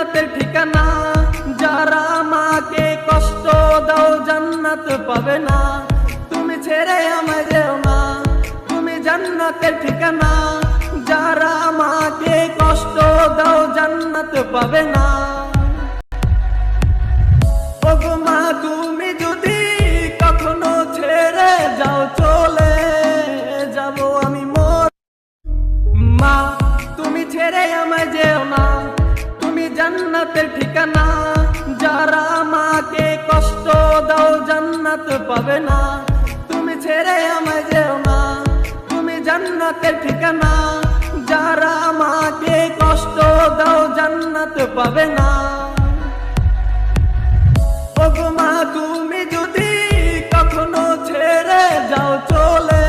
জান্নাতের ঠিকানা। যারা আমাকে কষ্ট দাও জান্নাত পাবে না, তুমি ছেড়ে আমায় যেও না, তুমি জান্নাতের ঠিকানা। যারা আমাকে কষ্ট দাও জান্নাত পাবে না। ওগো মা তুমি যদি কখনো ছেড়ে যাও চলে যাব আমি মোর। মা তুমি ছেড়ে আমায় যেও না, তুমি জান্নাতের ঠিকানা। যারা আমাকে কষ্ট দাও জান্নাত পাবে না, তুমি ছেড়ে আমায় যেও না, তুমি জান্নাতের ঠিকানা। যারা আমাকে কষ্ট দাও জান্নাত পাবে না। ওগো মা তুমি যদি কখনো ছেড়ে যাও চলে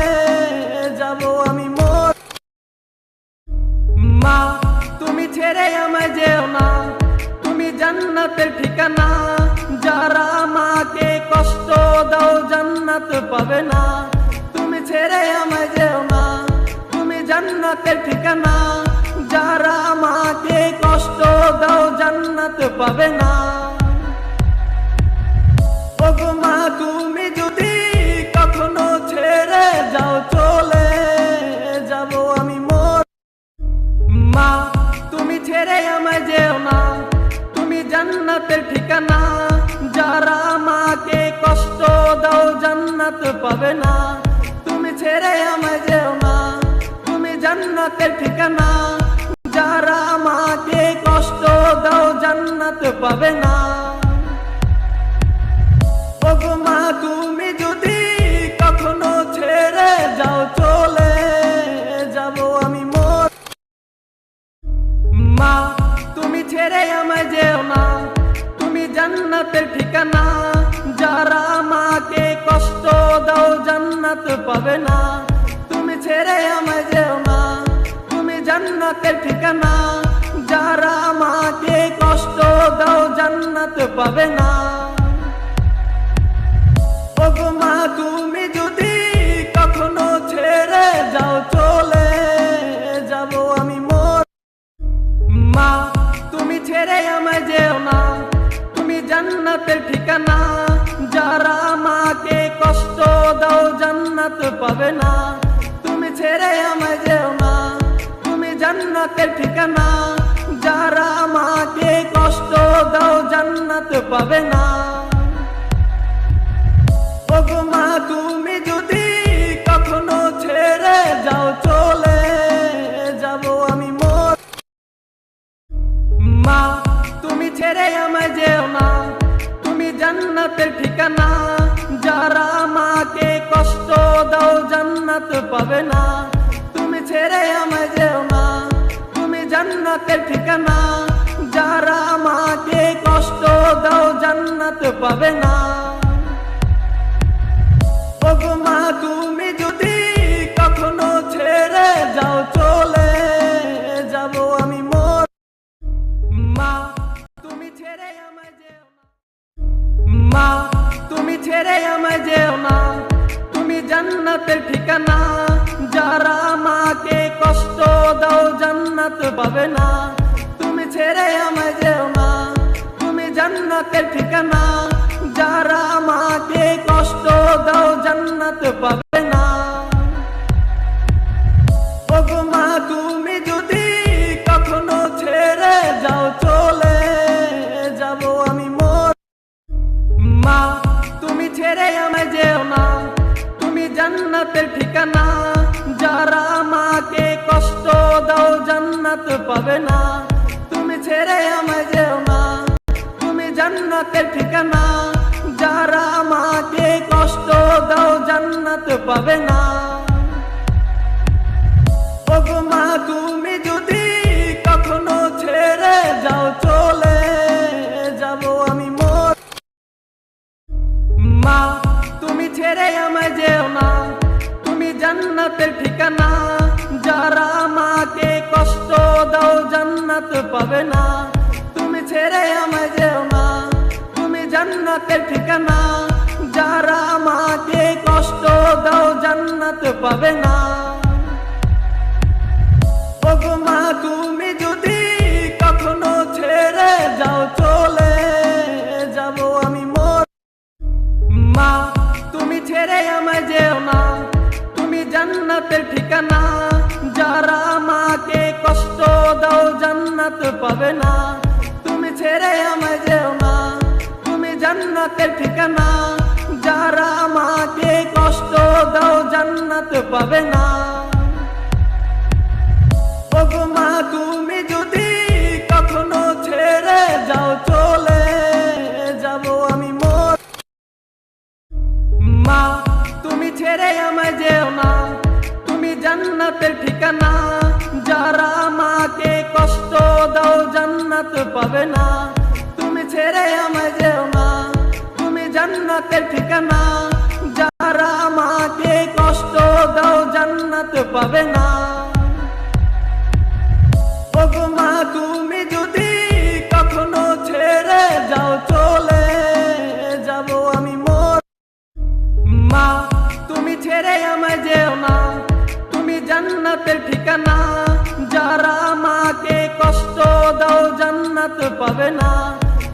যাব আমি মোর। মা তুমি ছেড়ে আমায় যেও না, তুমি জান্নাতের ঠিকানা। যারা আমাকে কষ্ট দাও জান্নাত পাবে না, তুমি ছেড়ে আমায় যেও না, তুমি জান্নাতের ঠিকানা। যারা আমাকে কষ্ট দাও জান্নাত পাবে না। ওগো মা তুমি যদি কখনো ছেড়ে যাও চলে যাব আমি মোর। মা তুমি ছেড়ে আমায় যেও না, তুমি জান্নাতের ঠিকানা। যারা আমাকে কষ্ট দাও জান্নাত পাবে না, তুমি ছেড়ে আমায় যেও না, তুমি জান্নাতের ঠিকানা। যারা আমাকে কষ্ট দাও জান্নাত পাবে না। ওগো মা তুমি যদি কখনো ছেড়ে যাও চলে যাব আমি মোর। মা তুমি ছেড়ে আমায় যেও না, তুমি জান্নাতের ঠিকানা। যারা আমাকে কষ্ট দাও জান্নাত পাবে না, তুমি ছেড়ে আমায় যেও না, তুমি জান্নাতের ঠিকানা। যারা আমাকে কষ্ট দাও জান্নাত পাবে না। ওগো মা তুমি যদি কখনো ছেড়ে যাও চলে যাব আমি মোর। মা তুমি ছেড়ে আমায় যেও না, তুমি জান্নাতের ঠিকানা। যারা আমাকে কষ্ট দাও জান্নাত পাবে না, তুমি ছেড়ে আমায় যেও না, তুমি জান্নাতের ঠিকানা। যারা আমাকে কষ্ট দাও জান্নাত পাবে না। ওগো মা তুমি যদি কখনো ছেড়ে যাও চলে যাব আমি মোর। মা তুমি ছেড়ে আমায় যেও না, তুমি জান্নাতের ঠিকানা। যারা আমাকে কষ্ট দাও জান্নাত পাবে না, তুমি ছেড়ে আমায় যেও না, তুমি জান্নাতের ঠিকানা। যারা আমাকে কষ্ট দাও জান্নাত পাবে না। ওগো মা তুমি যদি কখনো ছেড়ে যাও চলে যাব আমি মোর। মা তুমি ছেড়ে আমায় যেও না, মা তুমি ছেড়ে আমায় যেও না, তুমি জান্নাতের ঠিকানা। যারা আমাকে কষ্ট দাও জান্নাত পাবে না, তুমি ছেড়ে আমায় যেও না, তুমি জান্নাতের ঠিকানা। যারা আমাকে কষ্ট দাও জান্নাত পাবে না। ওগো মা তুমি যদি কখনো ছেড়ে যাও চলে যাব আমি মোর। মা তুমি ছেড়ে আমায় যেও না, তুমি জান্নাতের ঠিকানা। যারা আমাকে কষ্ট দাও জান্নাত পাবে না, তুমি ছেড়ে আমায় যেও না, তুমি জান্নাতের ঠিকানা। যারা আমাকে কষ্ট দাও জান্নাত পাবে না। ওগো মা তুমি যদি কখনো ছেড়ে যাও চলে যাব আমি মোর। মা তুমি ছেড়ে আমায় যেও না, তুমি জান্নাতের ঠিকানা। যারা আমাকে কষ্ট দাও জান্নাত পাবে না, তুমি ছেড়ে আমায় যেও না, তুমি জান্নাতের ঠিকানা। যারা আমাকে কষ্ট দাও জান্নাত পাবে না। ওগো মা তুমি যদি কখনো ছেড়ে জান্নাতের ঠিকানা। যারা মাকে কষ্ট দাও জান্নাত পাবে না, তুমি ছেড়ে আমায় যেও না, তুমি জান্নাতের ঠিকানা। যারা মাকে কষ্ট দাও জান্নাত পাবে না। ওগো মা তুমি যদি কখনো ছেড়ে যাও চলে যাব আমি মোর। মা তুমি ছেড়ে আমায় যেও না, তুমি জান্নাতের ঠিকানা। যারা মাকে কষ্ট দাও জান্নাত পাবে না, তুমি ছেড়ে আমায় যেও না, তুমি জান্নাতের ঠিকানা। যারা মাকে কষ্ট দাও জান্নাত পাবে না। ওগো মা তুমি যদি কখনো ছেড়ে যাও চলে যাব আমি মোর। মা তুমি ছেড়ে আমায় যেও না, তুমি জান্নাতের ঠিকানা। যারা মাকে কষ্ট দাও জান্নাত পাবে না,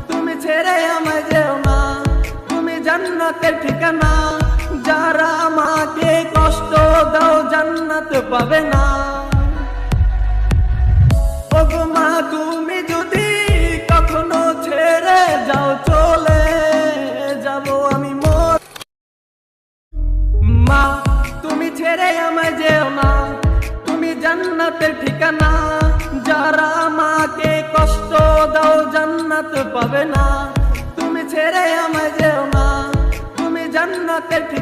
তুমি ছেড়ে আমায় যেও না, তুমি জান্নাতের ঠিকানা। যারা মাকে কষ্ট দাও জান্নাত পাবে না। ওগো মা তুমি যদি কখনো ছেড়ে যাও চলে যাব আমি মোর। মা তুমি ছেড়ে আমায় যেও না, তুমি জান্নাতের ঠিকানা। যারা মাকে কষ্ট দাও জান্নাত পাবে না, তুমি ছেড়ে আমায় যেও না, তুমি জান্নাতের ঠিকানা।